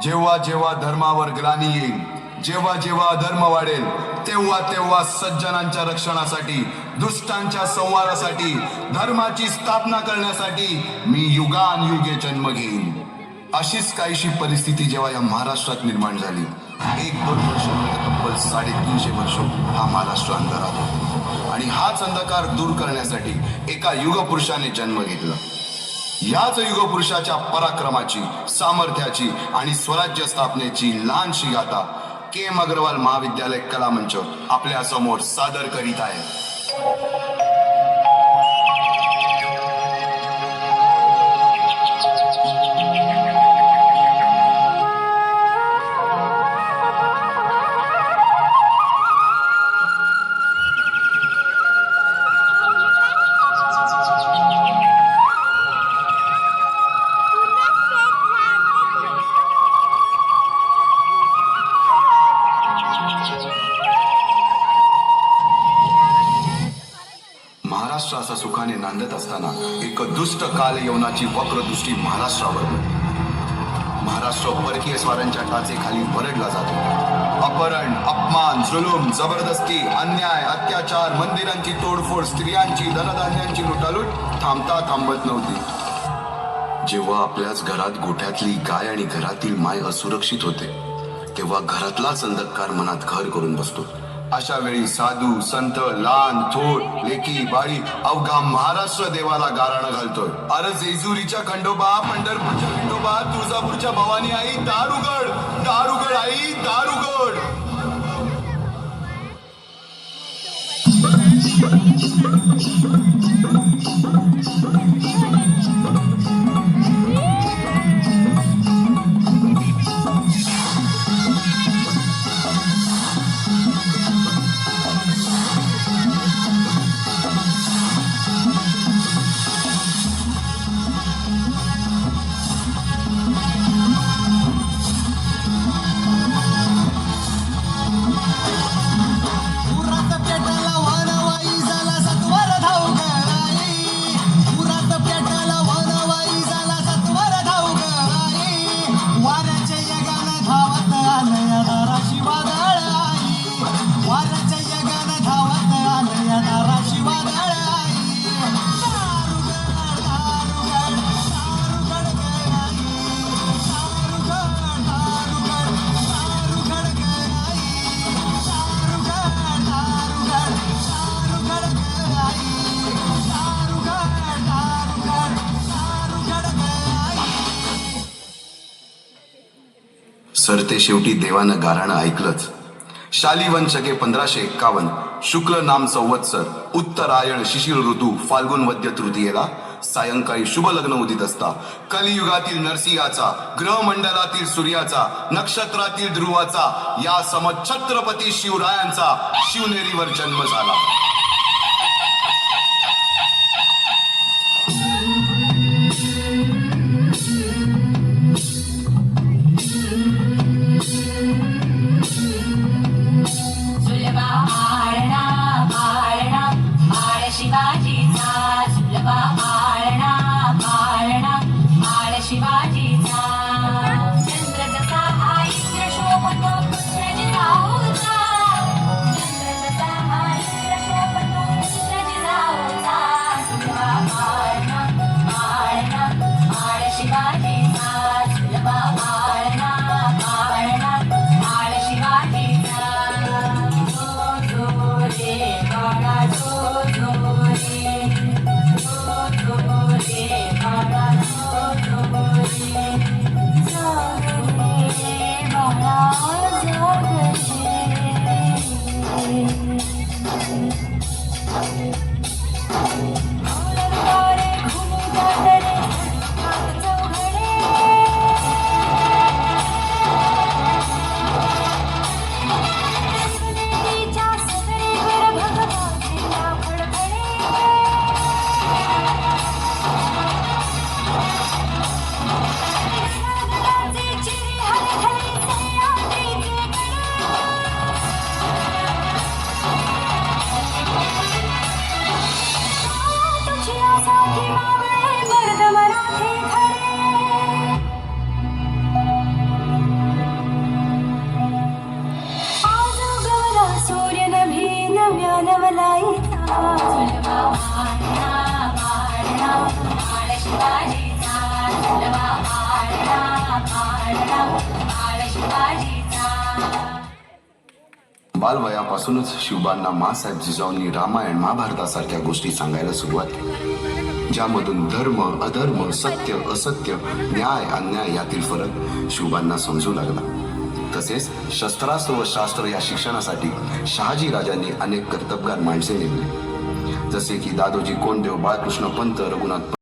जेव्हा जेव्हा धर्मावर ग्लानी येईल, जेव्हा जेव्हा अधर्म वाढेल, तेव्हा तेव्हा सज्जनांच्या रक्षणासाठी, दुष्टांच्या संहारासाठी, धर्माची स्थापना करण्यासाठी मी युगानुयुगे जन्म घेईन. अशीच काहीशी परिस्थिती जेव्हा या महाराष्ट्रात निर्माण झाली, 1-2 वर्ष तब्बल 350 वर्ष हा महाराष्ट्र अंधारात होता. आणि हाच अंधकार दूर करण्यासाठी एका युगपुरुषाने जन्म घेतला. याच युगपुरुषाच्या पराक्रमाची, सामर्थ्याची आणि स्वराज्य स्थापनेची लहानशी गाथा के.एम. अग्रवाल महाविद्यालय कला मंच आपल्या समोर सादर करीत आहे. महाराष्ट्र असा सुखाने नांदत असताना एक दुष्ट काल यवनाची वक्रदृष्टी महाराष्ट्रावर पडली. महाराष्ट्र परकीय स्वारांच्या टाचेखाली भरडला जातो. अपहरण, अपमान, जुलूम, जबरदस्ती, अन्याय, अत्याचार, मंदिरांची तोडफोड, स्त्रियांची, धनधान्यांची लुटालूट थांबता थांबत नव्हती. जेव्हा आपल्याच घरात गोठ्यातली गाय आणि घरातील माय असुरक्षित होते, तेव्हा घरातलाच अंधकार मनात घर करून बसतो. अशा वेळी साधू, संत, लहान, थोर, लेकी, बाळी अवघा महाराष्ट्र देवाला गाराणं घालतोय. अरे जेजुरीच्या खंडोबा, पंढरपूरच्या खंडोबा, तुळजापूरच्या भवानी आई, दार उघड, दार उघड आई, दार उघड. सरते शेवटी देवानं गाराणं ऐकलंच. शालिवन शके 1551 शुक्ल नाम संवत्सर, उत्तरायण शिशिर ऋतू, फाल्गुन वद्य तृतीयेला सायंकाळी शुभ लग्न उदित असता कलियुगातील नरसिंहाचा, ग्रहमंडलातील सूर्याचा, नक्षत्रातील ध्रुवाचा, या समछत्रपती शिवरायांचा शिवनेरीवर जन्म झाला. बालवयापासूनच शिवबांना माँसाहेब जिजाऊंनी रामायण महाभारतासारख्या गोष्टी सांगायला सुरुवात केली, ज्यामधून धर्म अधर्म, सत्य असत्य, न्याय अन्याय यातील फरक शिवबांना समजू लागला. तसेच शस्त्रास्त्र व शास्त्र या शिक्षणासाठी शहाजी राजांनी अनेक कर्तबगार माणसे नेमली, जसे की दादोजी कोंडदेव, बाळकृष्ण पंत, रघुनाथ